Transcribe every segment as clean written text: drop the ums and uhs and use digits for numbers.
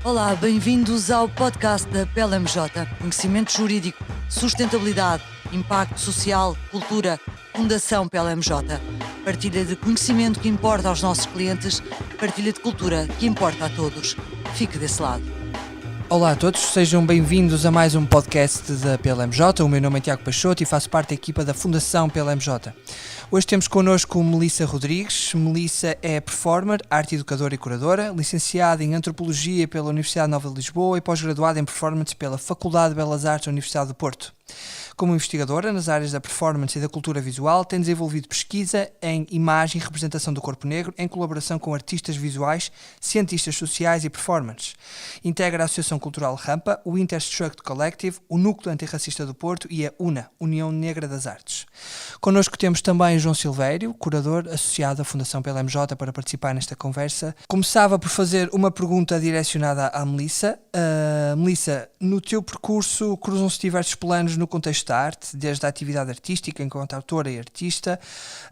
Olá, bem-vindos ao podcast da PLMJ. Conhecimento jurídico, sustentabilidade, impacto social, cultura, Fundação PLMJ. Partilha de conhecimento que importa aos nossos clientes, partilha de cultura que importa a todos. Fique desse lado. Olá a todos, sejam bem-vindos a mais um podcast da PLMJ. O meu nome é Tiago Peixoto e faço parte da equipa da Fundação PLMJ. Hoje temos connosco Melissa Rodrigues. Melissa é performer, arte educadora e curadora, licenciada em Antropologia pela Universidade Nova de Lisboa e pós-graduada em Performance pela Faculdade de Belas Artes da Universidade do Porto. Como investigadora nas áreas da performance e da cultura visual, tem desenvolvido pesquisa em imagem e representação do corpo negro em colaboração com artistas visuais, cientistas sociais e performers. Integra a Associação Cultural Rampa, o Interstruct Collective, o Núcleo Antirracista do Porto e a UNA, União Negra das Artes. Connosco temos também João Silvério, curador associado à Fundação PLMJ, para participar nesta conversa. Começava por fazer uma pergunta direcionada à Melissa. Melissa, no teu percurso cruzam-se diversos planos no contexto da arte, desde a atividade artística enquanto autora e artista,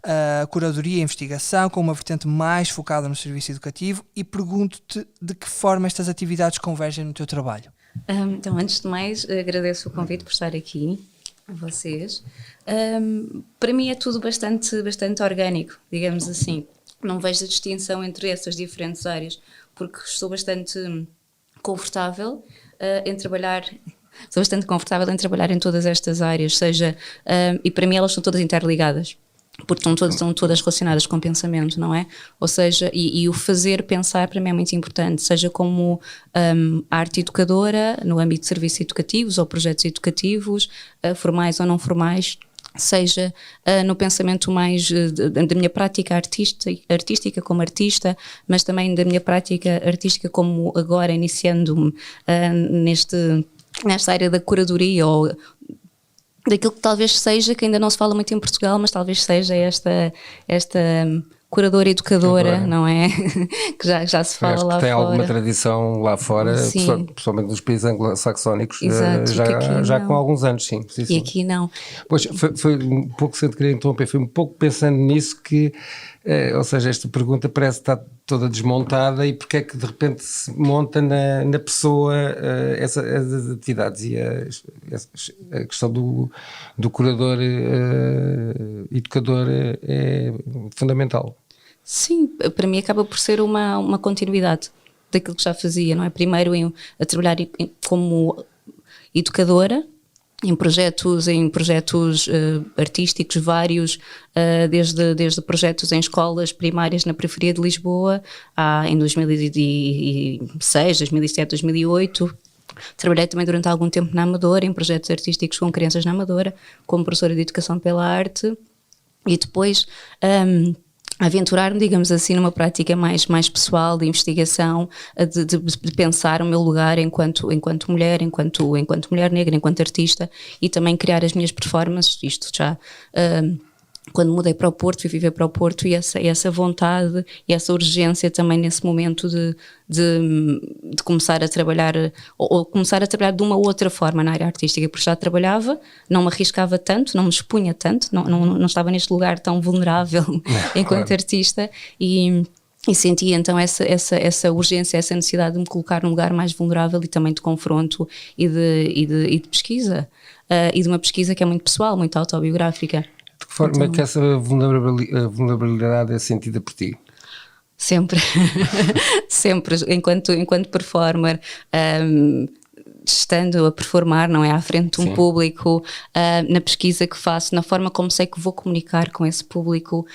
a curadoria e investigação, com uma vertente mais focada no serviço educativo, e pergunto-te de que forma estas atividades convergem no teu trabalho. Então, antes de mais, agradeço o convite por estar aqui, a vocês. Para mim é tudo bastante orgânico, digamos assim. Não vejo a distinção entre essas diferentes áreas, porque estou bastante confortável em trabalhar. Estou bastante confortável em trabalhar em todas estas áreas, e para mim elas estão todas interligadas, porque estão todas relacionadas com pensamento, não é? Ou seja, e o fazer pensar para mim é muito importante, seja como arte educadora, no âmbito de serviços educativos ou projetos educativos, formais ou não formais, seja no pensamento mais da minha prática artística como artista, mas também da minha prática artística como agora iniciando-me nesta área da curadoria, ou daquilo que talvez seja, que ainda não se fala muito em Portugal, mas talvez seja esta curadora educadora, não é? Que já se fala lá fora. Tem alguma tradição lá fora, principalmente nos países anglo-saxónicos, já com alguns anos, sim. E aqui não. Pois, foi um pouco, sem te querer interromper, foi um pouco pensando nisso que, ou seja, esta pergunta parece estar toda desmontada, e porque é que de repente se monta na pessoa essas atividades, e a questão do curador educador é fundamental. Sim, para mim acaba por ser uma continuidade daquilo que já fazia, não é? Primeiro a trabalhar como educadora, em projetos artísticos vários, desde projetos em escolas primárias na periferia de Lisboa, em 2006, 2007, 2008. Trabalhei também durante algum tempo na Amadora, em projetos artísticos com crianças na Amadora, como professora de Educação pela Arte, e depois aventurar-me, digamos assim, numa prática mais pessoal, de investigação, de pensar o meu lugar enquanto mulher, enquanto mulher negra, enquanto artista, e também criar as minhas performances, isto já quando mudei para o Porto, fui viver para o Porto, e essa vontade e essa urgência também nesse momento de começar a trabalhar, ou começar a trabalhar de uma outra forma na área artística, porque já trabalhava, não me arriscava tanto, não me expunha tanto, não estava neste lugar tão vulnerável enquanto artista, e sentia então essa urgência, essa necessidade de me colocar num lugar mais vulnerável, e também de confronto e de pesquisa, e de uma pesquisa que é muito pessoal, muito autobiográfica. De que forma é que essa vulnerabilidade é sentida por ti? Sempre, sempre, enquanto performer, estando a performar, não é, à frente de um público, na pesquisa que faço, na forma como sei que vou comunicar com esse público,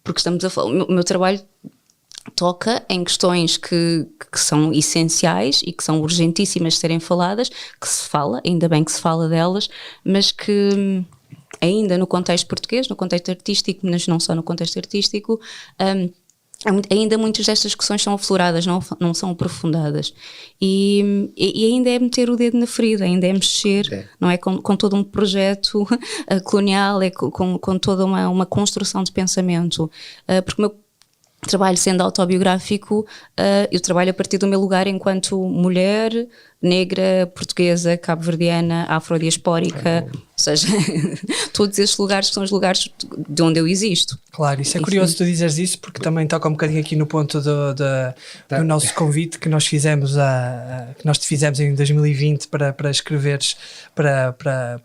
porque estamos a falar, o meu trabalho toca em questões que são essenciais e que são urgentíssimas de serem faladas, que se fala, ainda bem que se fala delas, mas que ainda no contexto português, no contexto artístico, mas não só no contexto artístico, ainda muitas destas questões são afloradas, não são aprofundadas, e ainda é meter o dedo na ferida, ainda é mexer, não é, com todo um projeto colonial, com toda uma construção de pensamento, porque trabalho sendo autobiográfico, eu trabalho a partir do meu lugar enquanto mulher, negra, portuguesa, cabo-verdiana, afrodiaspórica, ou seja, todos esses lugares são os lugares de onde eu existo. Claro, isso é curioso tu dizeres isso, porque também toca um bocadinho aqui no ponto do nosso convite que nós fizemos que nós te fizemos em 2020 para escreveres para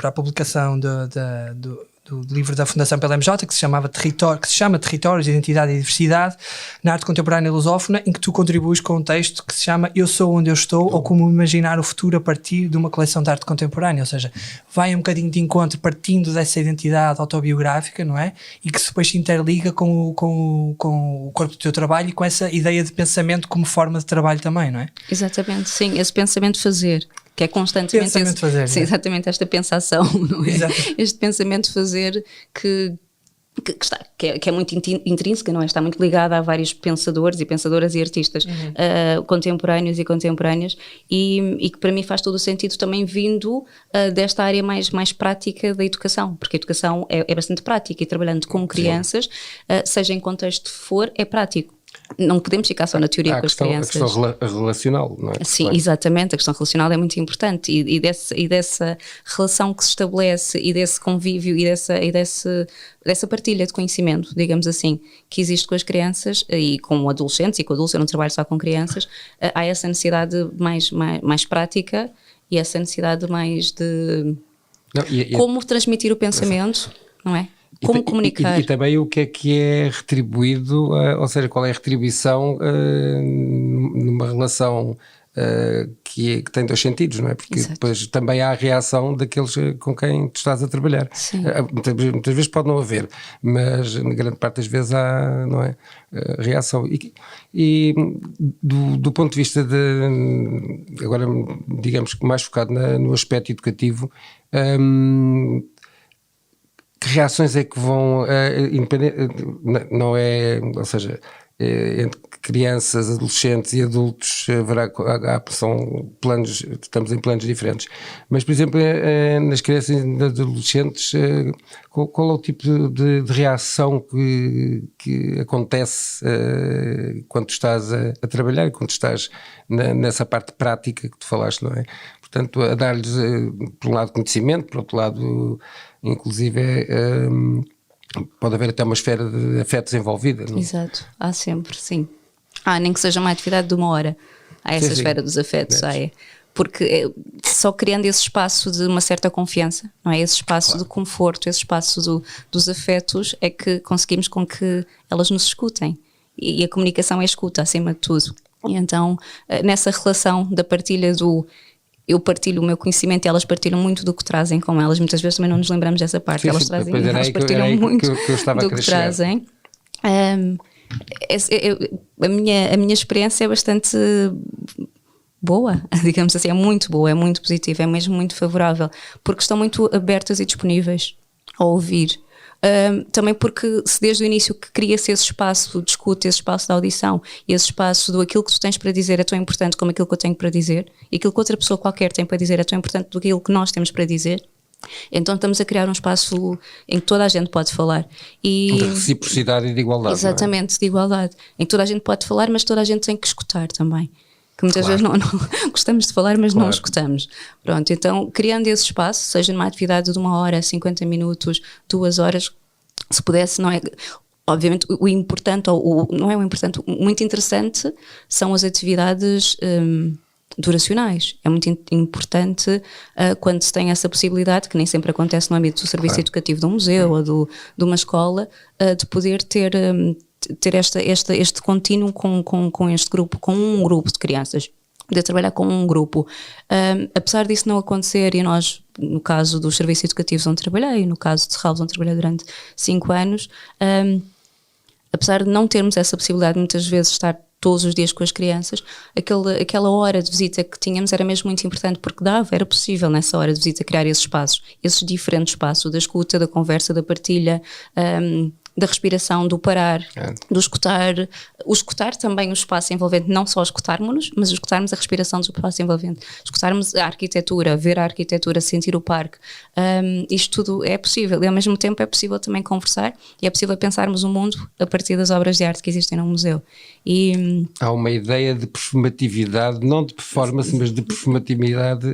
a publicação do livro da Fundação pela MJ, que se chama Territórios de Identidade e Diversidade na Arte Contemporânea Lusófona, em que tu contribuis com um texto que se chama Eu Sou Onde Eu Estou, ou Como Imaginar o Futuro a partir de uma coleção de arte contemporânea, ou seja, vai um bocadinho de encontro partindo dessa identidade autobiográfica, não é? E que depois se interliga com o corpo do teu trabalho e com essa ideia de pensamento como forma de trabalho também, não é? Exatamente, sim, esse pensamento fazer, que é constantemente sim, exatamente esta pensação, não é? Este pensamento fazer que é muito intrínseca, não é? Está muito ligada a vários pensadores e pensadoras e artistas contemporâneos e contemporâneas, e que para mim faz todo o sentido também vindo desta área mais prática da educação, porque a educação é bastante prática, e trabalhando com crianças, seja em contexto for, é prático. Não podemos ficar só na teoria com as crianças. A questão relacional, não é? Sim, claro. Exatamente, a questão relacional é muito importante, e dessa relação que se estabelece, e desse convívio, e dessa partilha de conhecimento, digamos assim, que existe com as crianças e com adolescentes, e com adultos. Eu não trabalho só com crianças. Há essa necessidade mais prática, e essa necessidade mais de como transmitir o pensamento, não é? Como comunicar. E também o que é retribuído, ou seja, qual é a retribuição numa relação que tem dois sentidos, não é? Porque depois também há a reação daqueles com quem tu estás a trabalhar. Muitas vezes pode não haver, mas na grande parte das vezes há, não é? Reação. E do ponto de vista agora, digamos que mais focado no aspecto educativo, que reações é que vão, não é, ou seja, entre crianças, adolescentes e adultos são planos, estamos em planos diferentes, mas por exemplo nas crianças e adolescentes, qual é o tipo de reação que acontece quando estás a trabalhar, quando estás nessa parte prática que tu falaste, não é? Portanto, a dar-lhes por um lado conhecimento, por outro lado inclusive pode haver até uma esfera de afetos envolvida, não é? Exato, há sempre, sim. Nem que seja uma atividade de 1 hora, há essa esfera dos afetos, porque só criando esse espaço de uma certa confiança, não é? Esse espaço de conforto, esse espaço dos afetos, é que conseguimos com que elas nos escutem, e a comunicação é escuta acima de tudo. E então nessa relação da partilha eu partilho o meu conhecimento, e elas partilham muito do que trazem com elas. Muitas vezes também não nos lembramos dessa parte. Elas partilham muito do que trazem. A minha experiência é bastante boa, digamos assim, é muito boa, é muito positiva, é mesmo muito favorável, porque estão muito abertas e disponíveis a ouvir. Também porque se desde o início que cria-se esse espaço de escuta, esse espaço de audição, esse espaço do aquilo que tu tens para dizer é tão importante como aquilo que eu tenho para dizer, e aquilo que outra pessoa qualquer tem para dizer é tão importante do que aquilo que nós temos para dizer, então estamos a criar um espaço em que toda a gente pode falar. De reciprocidade e de igualdade. Exatamente, de igualdade, em que toda a gente pode falar, mas toda a gente tem que escutar também. Que muitas vezes não gostamos de falar, mas não escutamos. Pronto, então criando esse espaço, seja numa atividade de 1 hora, 50 minutos, 2 horas, se pudesse, não é? Obviamente o importante, não é o importante, o muito interessante são as atividades duracionais. É muito importante quando se tem essa possibilidade, que nem sempre acontece no âmbito do serviço educativo de um museu ou de uma escola, de poder ter este contínuo com este grupo, com um grupo de crianças, de trabalhar com um grupo. Apesar disso não acontecer, e nós, no caso dos serviços educativos onde trabalhei, no caso de Serralves onde trabalhei durante 5 anos, apesar de não termos essa possibilidade muitas vezes de estar todos os dias com as crianças, aquela hora de visita que tínhamos era mesmo muito importante, porque era possível nessa hora de visita criar esses espaços, esses diferentes espaços da escuta, da conversa, da partilha, da respiração, do parar, do escutar, o escutar também o espaço envolvente, não só escutarmos-nos, mas escutarmos a respiração do espaço envolvente, escutarmos a arquitetura, ver a arquitetura, sentir o parque. Isto tudo é possível e ao mesmo tempo é possível também conversar e é possível pensarmos o mundo a partir das obras de arte que existem no museu. E há uma ideia de performatividade, não de performance, mas de performatividade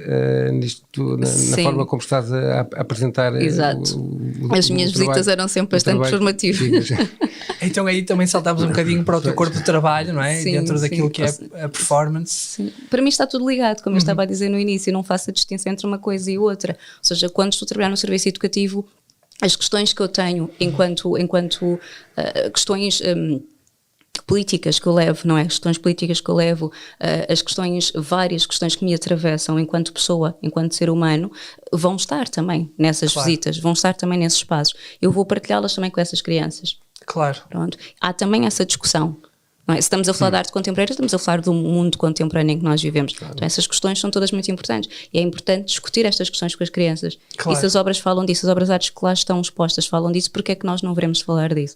nisto, na forma como estás a apresentar. Exato. As minhas visitas eram sempre bastante performativas. Então aí também saltámos um bocadinho para o teu corpo de trabalho, não é? Sim, dentro daquilo que é a performance. Sim. Para mim está tudo ligado, como eu estava a dizer no início, eu não faço a distinção entre uma coisa e outra. Ou seja, quando estou a trabalhar no serviço educativo, as questões que eu tenho enquanto questões políticas que eu levo, não é? As questões políticas que eu levo, várias questões que me atravessam enquanto pessoa, enquanto ser humano, vão estar também nessas visitas, vão estar também nesses espaços. Eu vou partilhá-las também com essas crianças. Claro. Pronto. Há também essa discussão. Não é? Se estamos a falar de arte contemporânea, estamos a falar do mundo contemporâneo em que nós vivemos. Claro. Então essas questões são todas muito importantes e é importante discutir estas questões com as crianças. Claro. E se as obras falam disso, as obras de artes que lá estão expostas falam disso, porque é que nós não veremos falar disso?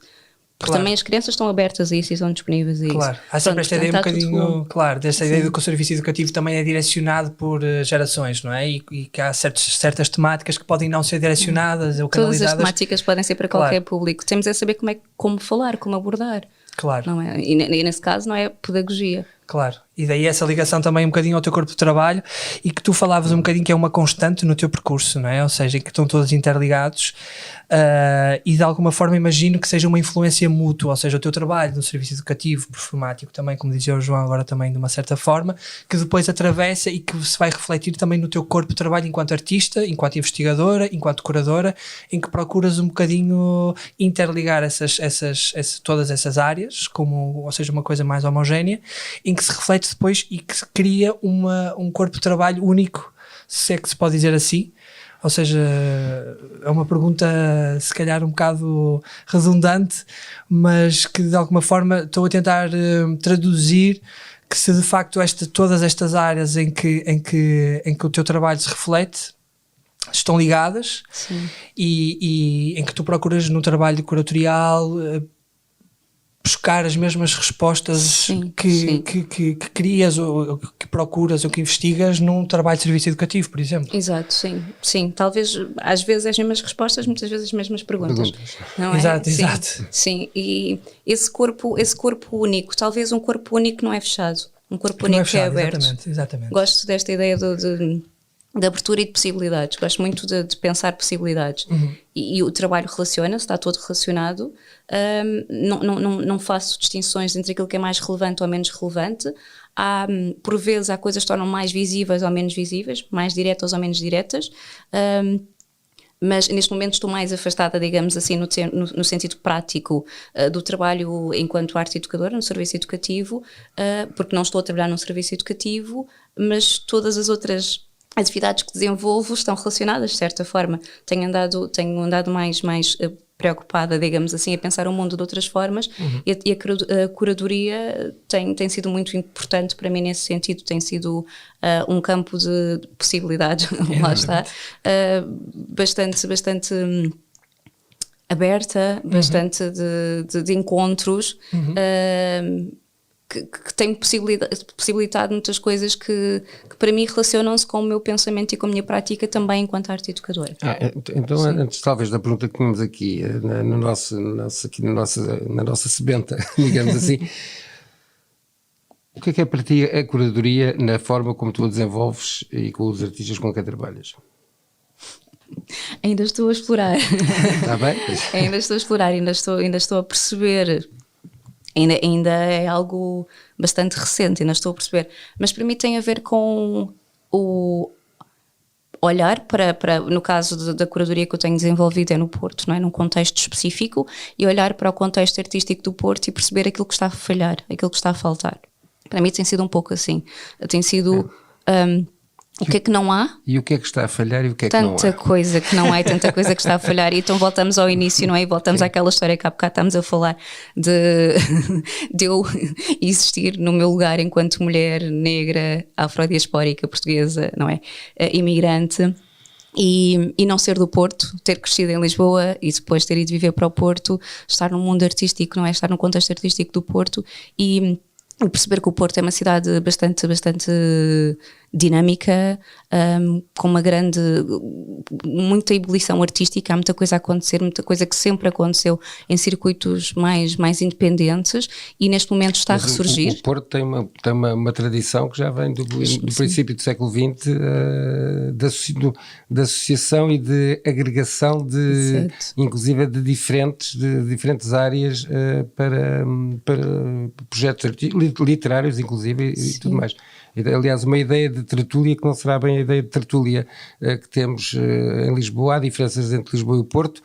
Porque também as crianças estão abertas a isso e estão disponíveis a isso. Claro, há sempre esta ideia um bocadinho, claro, desta ideia de que o serviço educativo também é direcionado por gerações, não é? E que há certas temáticas que podem não ser direcionadas ou canalizadas. Todas as temáticas podem ser para qualquer público. Temos é saber como falar, como abordar. Claro. Não é? E nesse caso não é pedagogia. Claro, e daí essa ligação também um bocadinho ao teu corpo de trabalho e que tu falavas um bocadinho que é uma constante no teu percurso, não é? Ou seja, que estão todos interligados e de alguma forma imagino que seja uma influência mútua, ou seja, o teu trabalho no serviço educativo, performático também, como dizia o João agora também de uma certa forma, que depois atravessa e que se vai refletir também no teu corpo de trabalho enquanto artista, enquanto investigadora, enquanto curadora, em que procuras um bocadinho interligar todas essas áreas, ou seja, uma coisa mais homogénea, em que se reflete depois e que se cria um corpo de trabalho único, se é que se pode dizer assim. Ou seja, é uma pergunta se calhar um bocado redundante, mas que de alguma forma estou a tentar traduzir que se de facto todas estas áreas em que o teu trabalho se reflete estão ligadas. Sim. E em que tu procuras no trabalho curatorial buscar as mesmas respostas que crias ou que procuras ou que investigas num trabalho de serviço educativo, por exemplo. Exato, sim. Talvez às vezes as mesmas respostas, muitas vezes as mesmas perguntas. Não é? Exato. Sim, e esse corpo único, talvez um corpo único não é fechado, um corpo único que é aberto. Exatamente. Gosto desta ideia de abertura e de possibilidades. Gosto muito de pensar possibilidades. E o trabalho relaciona-se, está todo relacionado. Não faço distinções entre aquilo que é mais relevante ou menos relevante. Por vezes há coisas que tornam mais visíveis ou menos visíveis, mais diretas ou menos diretas. Mas neste momento estou mais afastada, digamos assim, no sentido prático do trabalho enquanto arte educadora, no serviço educativo, porque não estou a trabalhar num serviço educativo, mas todas as outras atividades que desenvolvo estão relacionadas de certa forma. Tenho andado mais preocupada, digamos assim, a pensar o mundo de outras formas e a curadoria tem sido muito importante para mim nesse sentido, tem sido um campo de possibilidades, lá está, bastante aberta, bastante de encontros, que tem possibilitado muitas coisas que para mim relacionam-se com o meu pensamento e com a minha prática também enquanto arte educadora. Então, antes talvez da pergunta que tínhamos aqui na nossa sebenta, digamos assim, o que é para ti a curadoria na forma como tu a desenvolves e com os artistas com quem trabalhas? Ainda estou a explorar. Está bem? Ainda estou a explorar, ainda estou a perceber. Ainda é algo bastante recente, ainda estou a perceber. Mas para mim tem a ver com o olhar para no caso da curadoria que eu tenho desenvolvido é no Porto, não é? Num contexto específico, e olhar para o contexto artístico do Porto e perceber aquilo que está a falhar, aquilo que está a faltar. Para mim tem sido um pouco assim. Tem sido... o que é que não há? E o que é que está a falhar e o que é que não há? Tanta coisa que não há e tanta coisa que está a falhar. E então voltamos ao início, não é? E voltamos àquela história que há bocado estamos a falar de eu existir no meu lugar enquanto mulher negra, afrodiaspórica, portuguesa, não é? Imigrante. E não ser do Porto, ter crescido em Lisboa e depois ter ido viver para o Porto, estar num mundo artístico, não é? Estar no contexto artístico do Porto e perceber que o Porto é uma cidade bastante dinâmica, com muita ebulição artística, há muita coisa a acontecer, muita coisa que sempre aconteceu em circuitos mais independentes e neste momento está a ressurgir. O Porto tem uma tradição que já vem do princípio do século XX, de associação e de agregação inclusive de diferentes áreas para projetos literários, inclusive, e tudo mais. Aliás, uma ideia de tertúlia que não será bem a ideia de tertúlia que temos em Lisboa. Há diferenças entre Lisboa e o Porto,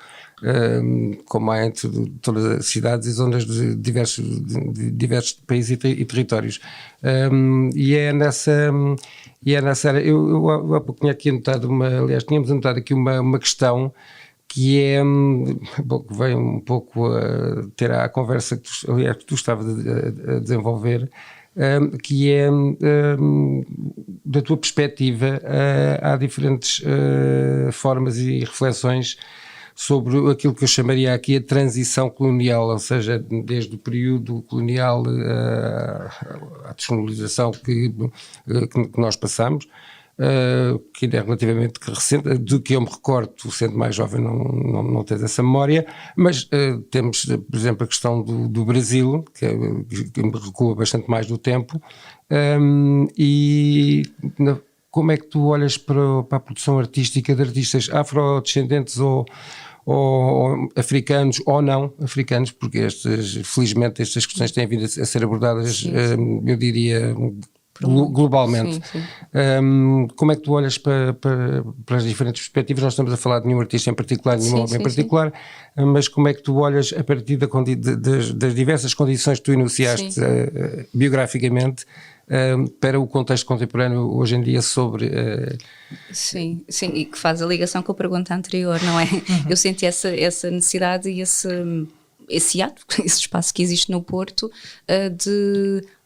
como há entre todas as cidades e zonas de diversos países e territórios. E é nessa área. Eu há pouco tinha aqui anotado tínhamos anotado aqui uma questão que é, que vem um pouco a ter a conversa que tu estavas a desenvolver, que é, da tua perspectiva, há diferentes formas e reflexões sobre aquilo que eu chamaria aqui a transição colonial, ou seja, desde o período colonial à descolonização que nós passamos, que ainda é relativamente recente, do que eu me recordo, sendo mais jovem não tens essa memória, mas temos, por exemplo, a questão do Brasil, que me recua bastante mais do tempo, como é que tu olhas para a produção artística de artistas afrodescendentes ou africanos ou não africanos, porque felizmente estas questões têm vindo a ser abordadas, eu diria, globalmente. Sim. Como é que tu olhas para as diferentes perspectivas? Nós estamos a falar de nenhum artista em particular, nenhum homem em particular, mas como é que tu olhas a partir das diversas condições que tu enunciaste biograficamente para o contexto contemporâneo hoje em dia sobre... Sim, e que faz a ligação com a pergunta anterior, não é? Eu senti essa necessidade e esse ato, esse espaço que existe no Porto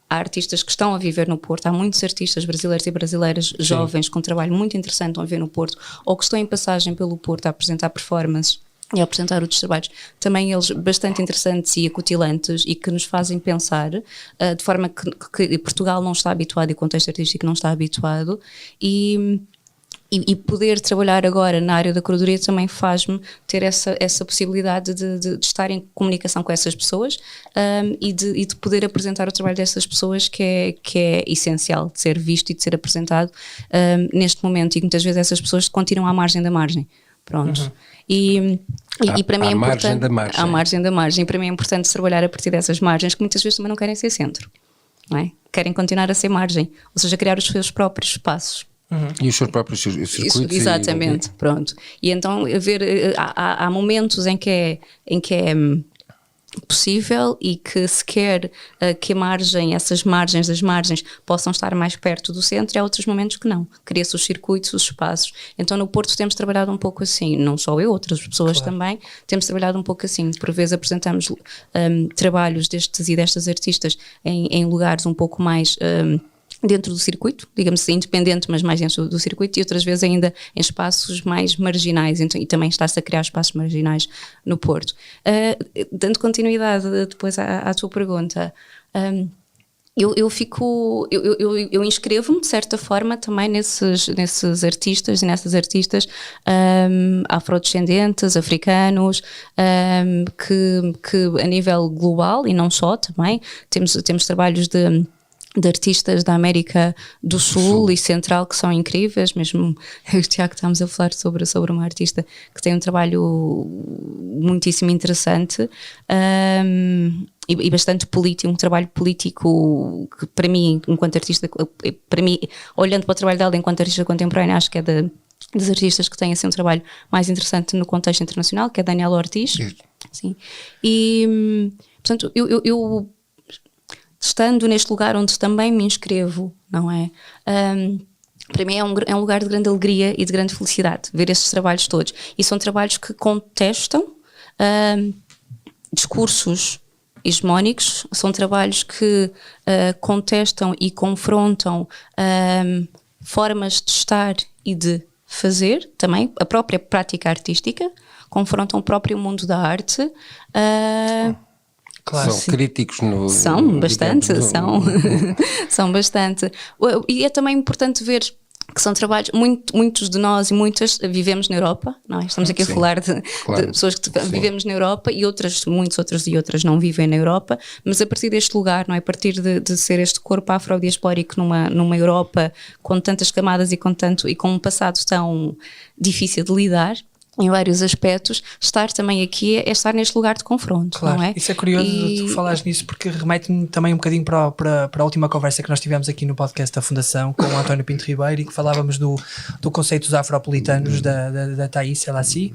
Há artistas que estão a viver no Porto, há muitos artistas brasileiros e brasileiras jovens com um trabalho muito interessante estão a viver no Porto ou que estão em passagem pelo Porto a apresentar performances e a apresentar outros trabalhos, também eles bastante interessantes e acutilantes e que nos fazem pensar de forma que Portugal não está habituado e o contexto artístico não está habituado e poder trabalhar agora na área da curadoria também faz-me ter essa possibilidade de estar em comunicação com essas pessoas e de poder apresentar o trabalho dessas pessoas que é essencial de ser visto e de ser apresentado neste momento, e muitas vezes essas pessoas continuam à margem da margem. Pronto. E para mim é importante à margem da margem, e para mim é importante trabalhar a partir dessas margens que muitas vezes também não querem ser centro, não é? Querem continuar a ser margem, ou seja, criar os seus próprios espaços. E os seus próprios circuitos. Exatamente, pronto. E então há momentos em que é possível e que se quer que essas margens das margens possam estar mais perto do centro, e há outros momentos que não. Cria-se os circuitos, os espaços. Então no Porto temos trabalhado um pouco assim, não só eu, outras pessoas também, temos trabalhado um pouco assim. Por vezes apresentamos trabalhos destes e destas artistas em lugares um pouco mais... dentro do circuito, digamos assim, independente, mas mais dentro do circuito, e outras vezes ainda em espaços mais marginais, então, e também está-se a criar espaços marginais no Porto. Dando continuidade depois à tua pergunta, eu inscrevo-me de certa forma também nesses artistas e nessas artistas afrodescendentes, africanos, que a nível global e não só também, temos trabalhos de artistas da América do Sul e Central que são incríveis, mesmo eu e o Tiago estamos a falar sobre uma artista que tem um trabalho muitíssimo interessante e bastante político, um trabalho político que para mim, enquanto artista, olhando para o trabalho dela enquanto artista contemporânea, acho que é dos artistas que têm assim um trabalho mais interessante no contexto internacional, que é Daniela Ortiz. Sim. E portanto eu estando neste lugar onde também me inscrevo, não é? Para mim é um lugar de grande alegria e de grande felicidade ver esses trabalhos todos. E são trabalhos que contestam discursos hegemónicos, são trabalhos que contestam e confrontam formas de estar e de fazer também, a própria prática artística, confrontam o próprio mundo da arte. Claro, são críticos no... São bastante, são bastante. E é também importante ver que são trabalhos, muitos de nós e muitas vivemos na Europa, não é? Estamos aqui a falar de pessoas que vivemos na Europa e muitos outros e outras não vivem na Europa, mas a partir deste lugar, não é? A partir de ser este corpo afrodiaspórico numa Europa com tantas camadas e com um passado tão difícil de lidar, em vários aspectos, estar também aqui é estar neste lugar de confronto, claro. Não é? Isso é curioso tu falares nisso, porque remete-me também um bocadinho para a última conversa que nós tivemos aqui no podcast da Fundação com o António Pinto Ribeiro, e que falávamos do conceito dos afropolitanos da Thaís Selassie,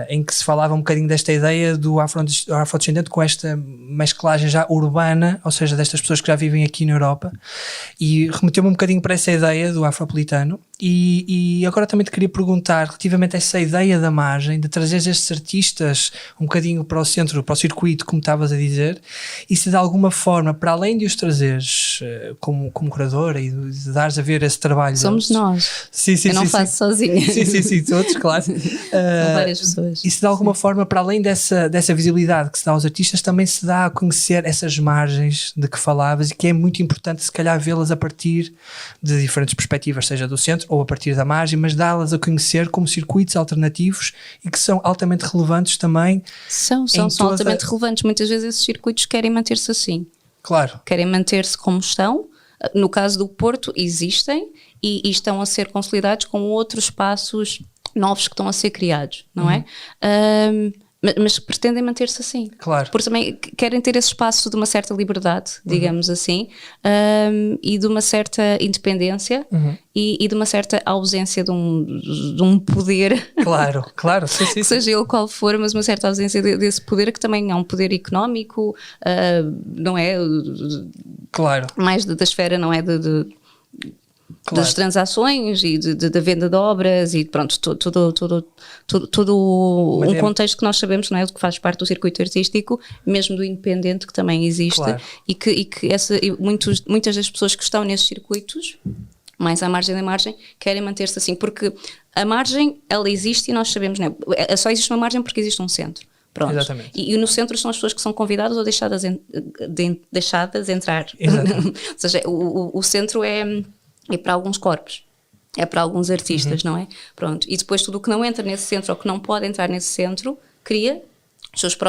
em que se falava um bocadinho desta ideia do afrodescendente com esta mesclagem já urbana, ou seja, destas pessoas que já vivem aqui na Europa, e remeteu-me um bocadinho para essa ideia do afropolitano. E agora também te queria perguntar relativamente a essa ideia da margem, de trazer estes artistas um bocadinho para o centro, para o circuito, como estavas a dizer, e se de alguma forma, para além de os trazeres como curadora e de dares a ver esse trabalho somos deles, nós, sim, eu não faço sozinha. Sim, todos, claro. São várias pessoas. E se de alguma forma, para além dessa visibilidade que se dá aos artistas, também se dá a conhecer essas margens de que falavas, e que é muito importante se calhar vê-las a partir de diferentes perspectivas, seja do centro ou a partir da margem, mas dá-las a conhecer como circuitos alternativos e que são altamente relevantes também. São altamente relevantes. Muitas vezes esses circuitos querem manter-se assim. Claro. Querem manter-se como estão. No caso do Porto, existem e estão a ser consolidados com outros espaços novos que estão a ser criados, não é? Mas pretendem manter-se assim. Claro. Porque também querem ter esse espaço de uma certa liberdade, digamos assim, e de uma certa independência e de uma certa ausência de um poder. Claro. Sim. Seja ele qual for, mas uma certa ausência desse poder, que também é um poder económico, não é? Claro. Mais da esfera, não é? Das transações e da venda de obras e pronto, todo um contexto que nós sabemos, não é, que faz parte do circuito artístico, mesmo do independente, que também existe. Claro. e que muitas das pessoas que estão nesses circuitos, mais à margem da margem, querem manter-se assim, porque a margem, ela existe e nós sabemos, não é? Só existe uma margem porque existe um centro. Pronto. Exatamente. E no centro são as pessoas que são convidadas ou deixadas entrar. Ou seja, o centro é para alguns corpos, é para alguns artistas, não é? Pronto. E depois tudo o que não entra nesse centro ou que não pode entrar nesse centro cria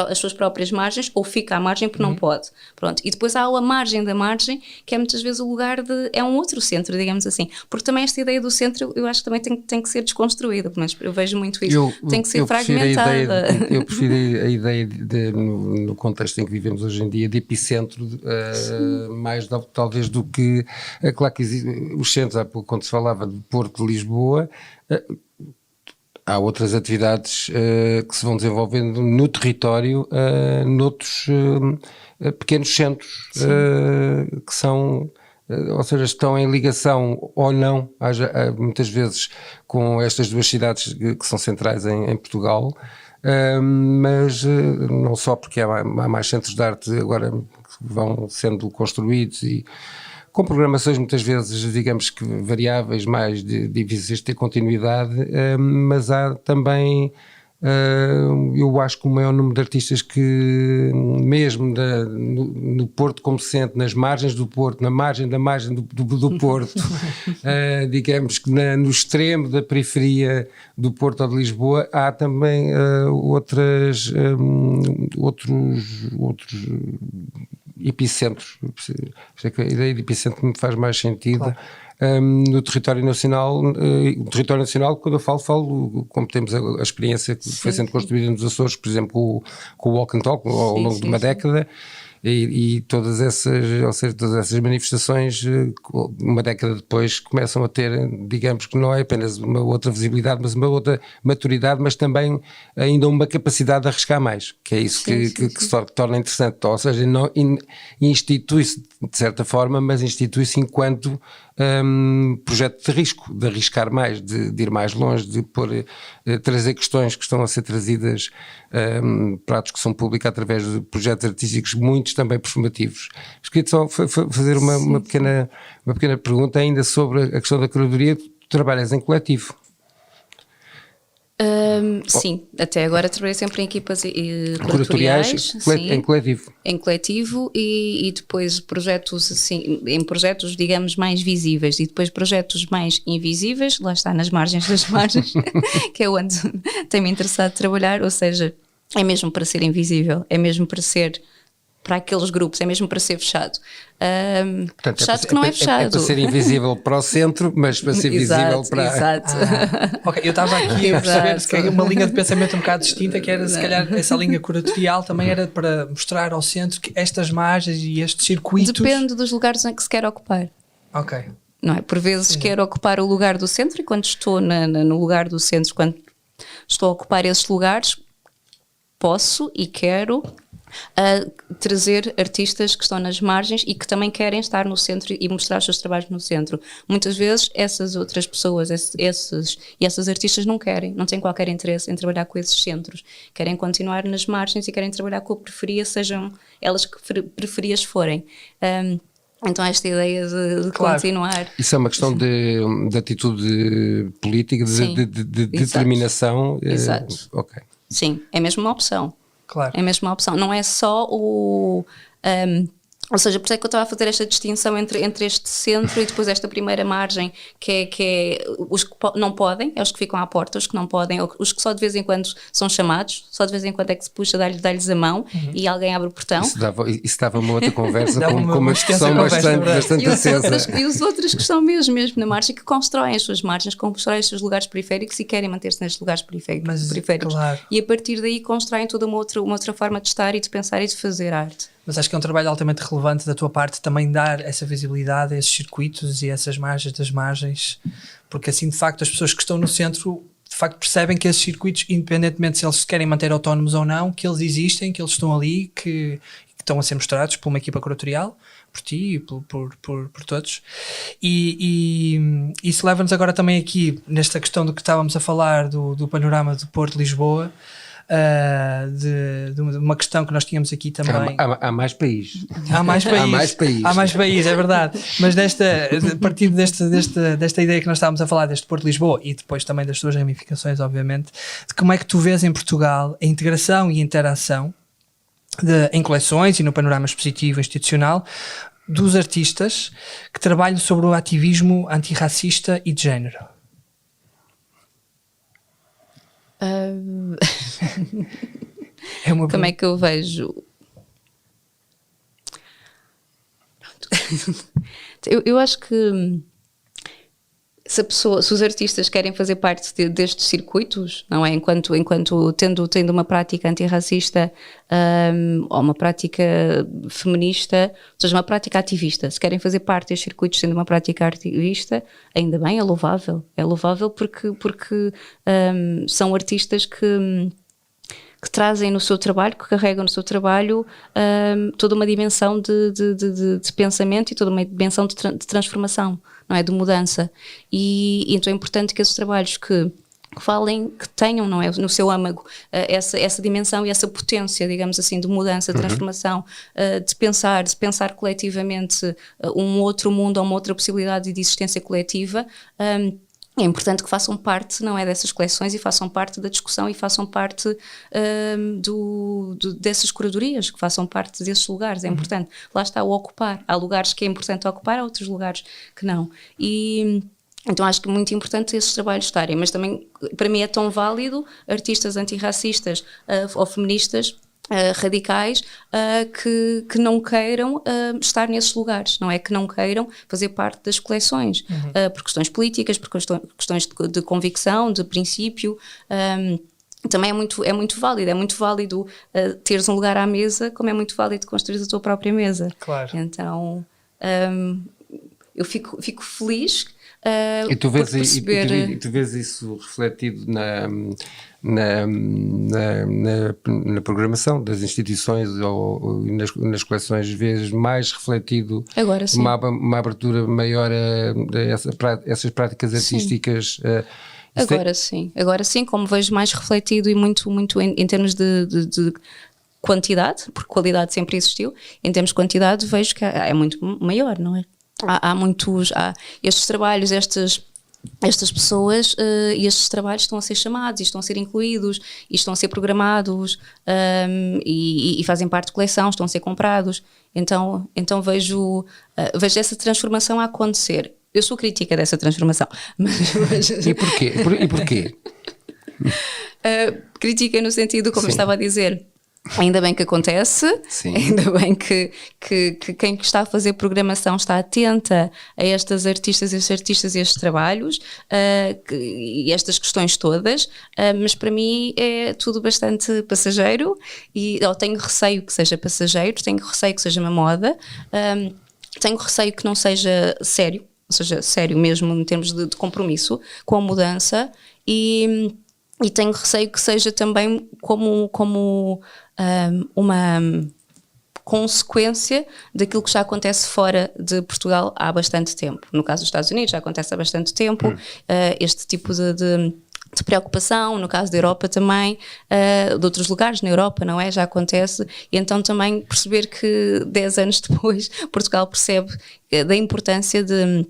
as suas próprias margens, ou fica à margem porque não pode. Pronto. E depois há a margem da margem, que é muitas vezes o lugar é um outro centro, digamos assim. Porque também esta ideia do centro, eu acho que também tem que ser desconstruída, mas eu vejo muito isso. Tem que ser fragmentada. Eu prefiro a ideia no contexto em que vivemos hoje em dia, de epicentro, mais talvez do que... Claro que os centros, quando se falava de Porto, de Lisboa... Há outras atividades que se vão desenvolvendo no território, noutros pequenos centros, que são, ou seja, estão em ligação ou não, muitas vezes, com estas duas cidades que são centrais em Portugal, mas não só porque há mais centros de arte agora que vão sendo construídos e com programações muitas vezes, digamos que variáveis, mais difíceis de ter continuidade, mas há também, eu acho que o maior número de artistas que, mesmo no Porto como centro, nas margens do Porto, na margem da margem do Porto, digamos que no extremo da periferia do Porto ou de Lisboa, há também outros epicentros. A ideia de epicentro me faz mais sentido. Claro. No território nacional, quando eu falo como temos a experiência que foi sendo construída nos Açores, por exemplo, com o Walk and Talk ao longo de uma década, e todas essas manifestações, uma década depois, começam a ter, digamos que não é apenas uma outra visibilidade, mas uma outra maturidade, mas também ainda uma capacidade de arriscar mais, que é isso que se torna interessante. Ou seja, institui-se de certa forma, mas institui-se enquanto projeto de risco, de arriscar mais, de ir mais longe, de trazer questões que estão a ser trazidas para a discussão pública através de projetos artísticos, muitos também performativos. Queria só fazer uma pequena pergunta ainda sobre a questão da curadoria. Tu trabalhas em coletivo. Sim, até agora trabalhei sempre em equipas curatoriais, sim, em coletivo. Em coletivo e depois projetos assim, em projetos digamos mais visíveis e depois projetos mais invisíveis, lá está nas margens das margens, que é onde tem-me interessado trabalhar, ou seja, é mesmo para ser invisível, é mesmo para ser para aqueles grupos, é mesmo para ser fechado. Portanto, fechado que não é fechado. É para ser invisível para o centro, mas para ser visível para... Exato. Ok, eu estava aqui a perceber se que uma linha de pensamento um bocado distinta, que era se calhar essa linha curatorial também era para mostrar ao centro que estas margens e estes circuitos... Depende dos lugares em que se quer ocupar. Ok. Não é? Por vezes quero ocupar o lugar do centro e quando estou no lugar do centro, quando estou a ocupar esses lugares, posso e quero trazer artistas que estão nas margens e que também querem estar no centro e mostrar os seus trabalhos no centro. Muitas vezes essas outras pessoas, esses artistas não têm qualquer interesse em trabalhar com esses centros. Querem continuar nas margens e querem trabalhar com a periferia, sejam elas que periferias forem. Então esta ideia de continuar... Isso é uma questão de atitude política, de determinação. Exato. Ok. Sim, é mesmo uma opção. Claro. É mesmo uma opção. Não é só ou seja, por isso é que eu estava a fazer esta distinção entre este centro e depois esta primeira margem, que é os que não podem, é os que ficam à porta, os que não podem, os que só de vez em quando são chamados, só de vez em quando é que se puxa, dá-lhes a mão e alguém abre o portão. Isso dava uma outra conversa com uma discussão conversa, bastante acesa. E os outros que estão mesmo na margem, que constroem as suas margens, constroem os seus lugares periféricos e querem manter-se nestes lugares periféricos. Claro. E a partir daí constroem toda uma outra forma de estar e de pensar e de fazer arte. Mas acho que é um trabalho altamente relevante da tua parte também dar essa visibilidade a esses circuitos e a essas margens das margens, porque assim de facto as pessoas que estão no centro de facto percebem que esses circuitos, independentemente se eles se querem manter autónomos ou não, que eles existem, que eles estão ali, que estão a ser mostrados por uma equipa curatorial, por ti e por todos. E isso leva-nos agora também aqui nesta questão do que estávamos a falar do panorama do Porto de Lisboa, de uma questão que nós tínhamos aqui também. Há mais países. Há mais países, é verdade. Mas a partir desta ideia que nós estávamos a falar, deste Porto de Lisboa e depois também das suas ramificações, obviamente, de como é que tu vês em Portugal a integração e a interação em coleções e no panorama expositivo institucional dos artistas que trabalham sobre o ativismo antirracista e de género. Como é que eu vejo? Eu acho que se os artistas querem fazer parte destes circuitos, não é? Enquanto tendo uma prática antirracista ou uma prática feminista, ou seja, uma prática ativista, se querem fazer parte destes circuitos sendo uma prática ativista, ainda bem, é louvável porque são artistas que trazem no seu trabalho, que carregam no seu trabalho toda uma dimensão de pensamento e toda uma dimensão de transformação, não é? De mudança. E então é importante que esses trabalhos que falem, que tenham, não é, no seu âmago essa dimensão e essa potência, digamos assim, de mudança, de transformação, de pensar coletivamente um outro mundo ou uma outra possibilidade de existência coletiva. É importante que façam parte, não é, dessas coleções e façam parte da discussão e façam parte dessas curadorias, que façam parte desses lugares. É importante. Lá está o ocupar. Há lugares que é importante ocupar, há outros lugares que não. E então acho que é muito importante esses trabalhos estarem, mas também para mim é tão válido artistas antirracistas ou feministas radicais que não queiram estar nesses lugares, não é? Que não queiram fazer parte das coleções por questões políticas, por questões de convicção, de princípio. Também é muito válido teres um lugar à mesa, como é muito válido construir a tua própria mesa. Claro. Então eu fico feliz e tu vês, por perceber... tu vês isso refletido na programação das instituições ou nas coleções, vês mais refletido agora, sim. Uma abertura maior a essas práticas artísticas? Agora sim, como vejo mais refletido e muito em termos de quantidade, porque qualidade sempre existiu, em termos de quantidade vejo que é muito maior, não é? Há estes trabalhos, estas pessoas e estes trabalhos estão a ser chamados, e estão a ser incluídos, e estão a ser programados, e fazem parte de coleção, estão a ser comprados. Então vejo essa transformação a acontecer. Eu sou crítica dessa transformação. Mas E porquê? Crítica no sentido, como eu estava a dizer, ainda bem que acontece, Sim. ainda bem que quem está a fazer programação está atenta a estas artistas, estes artistas e estes trabalhos e estas questões todas, mas para mim é tudo bastante passageiro e eu tenho receio que seja passageiro, tenho receio que seja uma moda, tenho receio que não seja sério, ou seja, sério mesmo em termos de compromisso com a mudança e tenho receio que seja também como uma consequência daquilo que já acontece fora de Portugal há bastante tempo. No caso dos Estados Unidos já acontece há bastante tempo, este tipo de preocupação, no caso da Europa também, de outros lugares na Europa, não é? Já acontece, e então também perceber que 10 anos depois Portugal percebe da importância de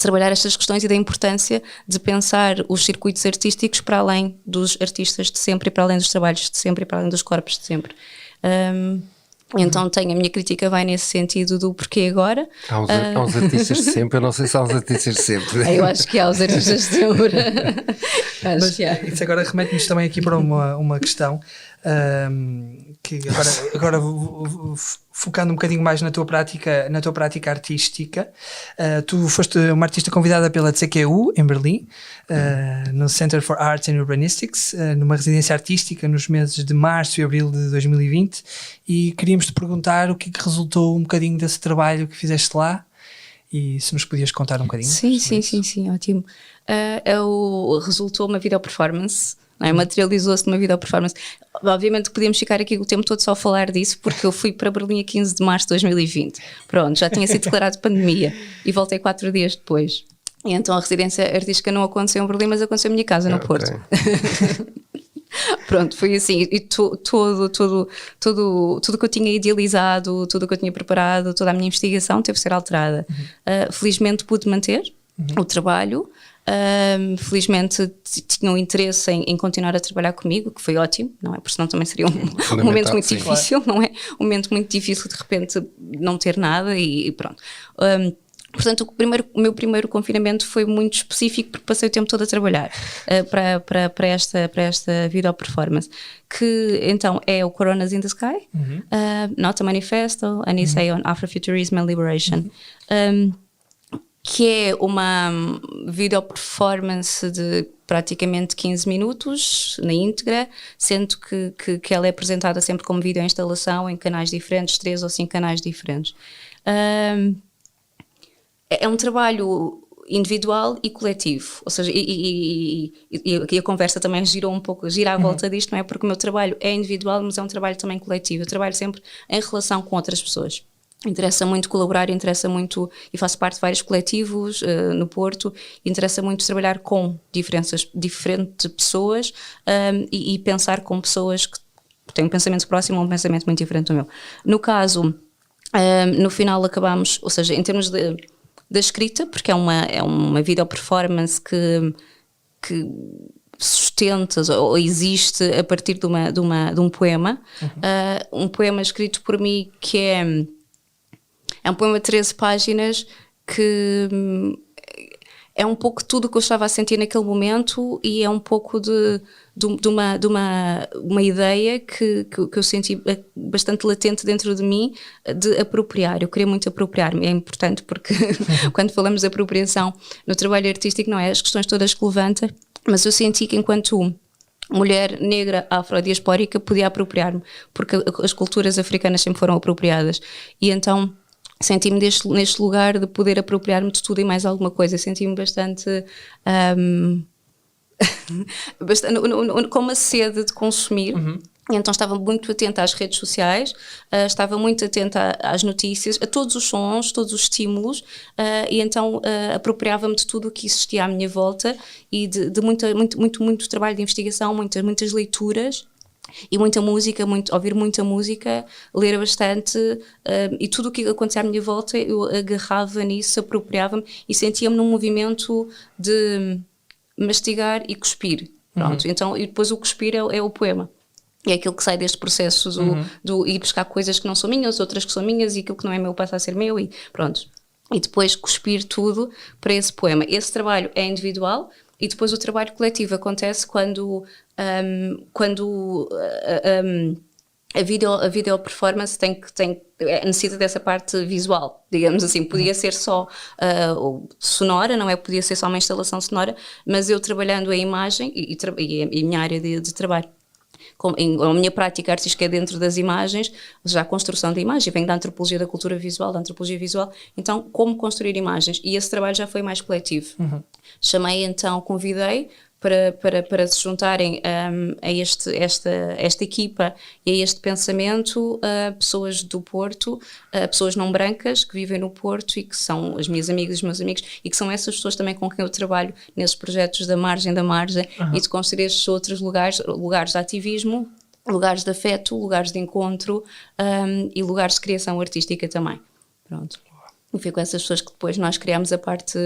trabalhar estas questões e da importância de pensar os circuitos artísticos para além dos artistas de sempre e para além dos trabalhos de sempre e para além dos corpos de sempre. Então a minha crítica vai nesse sentido do porquê agora. Há uns artistas de sempre, eu não sei se há uns artistas de sempre. Eu acho que há os artistas de sempre. Mas isso agora remete-nos também aqui para uma questão que agora focando um bocadinho mais na tua prática artística. Tu foste uma artista convidada pela CQU em Berlim, no Center for Arts and Urbanistics, numa residência artística nos meses de março e abril de 2020, e queríamos te perguntar o que resultou um bocadinho desse trabalho que fizeste lá e se nos podias contar um bocadinho. Sim, ótimo. Resultou uma video performance, não é? Materializou-se numa video performance. Obviamente podíamos ficar aqui o tempo todo só a falar disso, porque eu fui para Berlim a 15 de março de 2020. Pronto, já tinha sido declarado pandemia e voltei 4 dias depois. E então a residência artística não aconteceu em Berlim, mas aconteceu em minha casa, no Porto. Pronto, foi assim, e tudo que eu tinha idealizado, tudo que eu tinha preparado, toda a minha investigação teve de ser alterada. Felizmente pude manter o trabalho, felizmente tinham interesse em continuar a trabalhar comigo, que foi ótimo, não é? Porque senão também seria um momento muito difícil, não é? Um momento muito difícil de repente não ter nada e pronto. Portanto, o meu primeiro confinamento foi muito específico porque passei o tempo todo a trabalhar para esta video performance, que então é o Coronas in the Sky, Not a Manifesto, an Essay on Afrofuturism and Liberation, que é uma video performance de praticamente 15 minutos na íntegra, sendo que ela é apresentada sempre como vídeo instalação em canais diferentes, 3 ou 5 canais diferentes. É um trabalho individual e coletivo, ou seja, e a conversa também gira à volta disto, não é? Porque o meu trabalho é individual, mas é um trabalho também coletivo. Eu trabalho sempre em relação com outras pessoas. Interessa muito colaborar, interessa muito, e faço parte de vários coletivos no Porto, interessa muito trabalhar com diferentes pessoas e pensar com pessoas que têm um pensamento próximo ou um pensamento muito diferente do meu. No caso, no final acabamos, ou seja, em termos da escrita, porque é uma video performance que sustenta ou existe a partir de um poema, um poema escrito por mim que é um poema de 13 páginas que é um pouco tudo o que eu estava a sentir naquele momento e é um pouco de uma ideia que eu senti bastante latente dentro de mim de apropriar. Eu queria muito apropriar-me. É importante porque quando falamos de apropriação no trabalho artístico, não é as questões todas que levanta, mas eu senti que enquanto mulher negra afrodiaspórica podia apropriar-me, porque as culturas africanas sempre foram apropriadas. E então senti-me neste lugar de poder apropriar-me de tudo e mais alguma coisa. Senti-me bastante com uma sede de consumir. E então estava muito atenta às redes sociais, estava muito atenta às notícias, a todos os sons, todos os estímulos, e então apropriava-me de tudo o que existia à minha volta e de muito trabalho de investigação, muitas leituras, E muita música, ouvir muita música, ler bastante, e tudo o que acontecia à minha volta eu agarrava nisso, apropriava-me e sentia-me num movimento de mastigar e cuspir. Pronto, então, e depois o cuspir é o poema. É aquilo que sai deste processo do ir buscar coisas que não são minhas, outras que são minhas, e aquilo que não é meu passa a ser meu, e pronto. E depois cuspir tudo para esse poema. Esse trabalho é individual, e depois o trabalho coletivo acontece quando a video performance necessita dessa parte visual, digamos assim. Podia ser só sonora, não é? Podia ser só uma instalação sonora, mas eu trabalhando a imagem e a minha área de trabalho, a minha prática artística é dentro das imagens, já a construção da imagem, vem da antropologia da cultura visual, da antropologia visual, então como construir imagens, e esse trabalho já foi mais coletivo. Chamei então, convidei para se juntarem a esta equipa e a este pensamento, pessoas do Porto, pessoas não brancas que vivem no Porto e que são as minhas amigas e os meus amigos, e que são essas pessoas também com quem eu trabalho nesses projetos da margem e de construir estes outros lugares de ativismo, lugares de afeto, lugares de encontro, e lugares de criação artística também. Pronto. E foi com essas pessoas que depois nós criámos a parte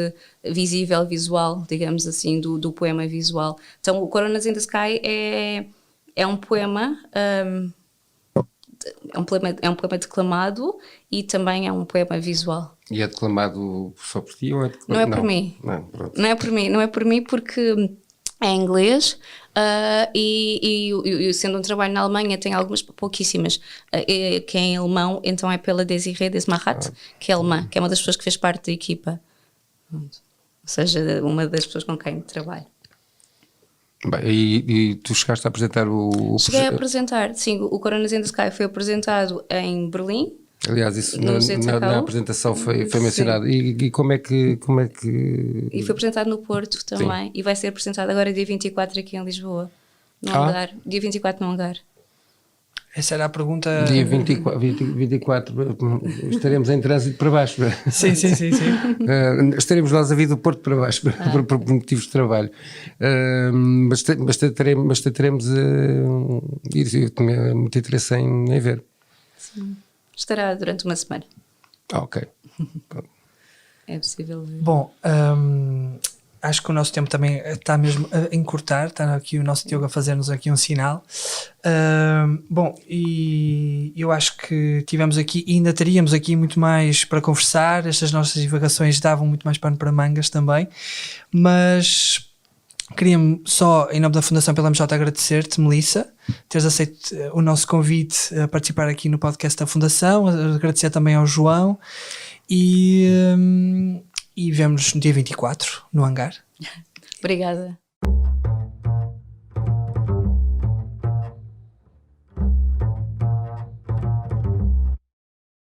visível, visual, digamos assim, do poema visual. Então, o Coronas in the Sky é um poema, é um poema declamado, e também é um poema visual. E é declamado só por ti ou é declamado? Não é por mim. Não é por mim porque é em inglês, e sendo um trabalho na Alemanha tem algumas, pouquíssimas, que é em alemão, então é pela Desiree Desmarat, que é alemã, que é uma das pessoas que fez parte da equipa. Ou seja, uma das pessoas com quem trabalho. Bem, e tu chegaste a apresentar Cheguei a apresentar, sim, o Coronas in the Sky foi apresentado em Berlim. Aliás, isso na apresentação foi mencionado. E como é que... E foi apresentado no Porto também. Sim. E vai ser apresentado agora dia 24 aqui em Lisboa. No Algar. Dia 24 no Algar. Essa era a pergunta... Dia 24 estaremos em trânsito para baixo. Sim. Estaremos nós a vir do Porto para baixo, por motivos de trabalho. Mas tentaremos ir. Eu tinha muito interesse em ver. Sim. Estará durante uma semana. Ok. É possível ver. Bom, acho que o nosso tempo também está mesmo a encurtar. Está aqui o nosso Diogo a fazer-nos aqui um sinal. Bom, e eu acho que tivemos aqui, e ainda teríamos aqui muito mais para conversar. Estas nossas divagações davam muito mais pano para mangas também. Mas queria-me só, em nome da Fundação pela MJ, agradecer-te, Melissa, teres aceito o nosso convite a participar aqui no podcast da Fundação. Agradecer também ao João, e vemos no dia 24 no Hangar. Obrigada.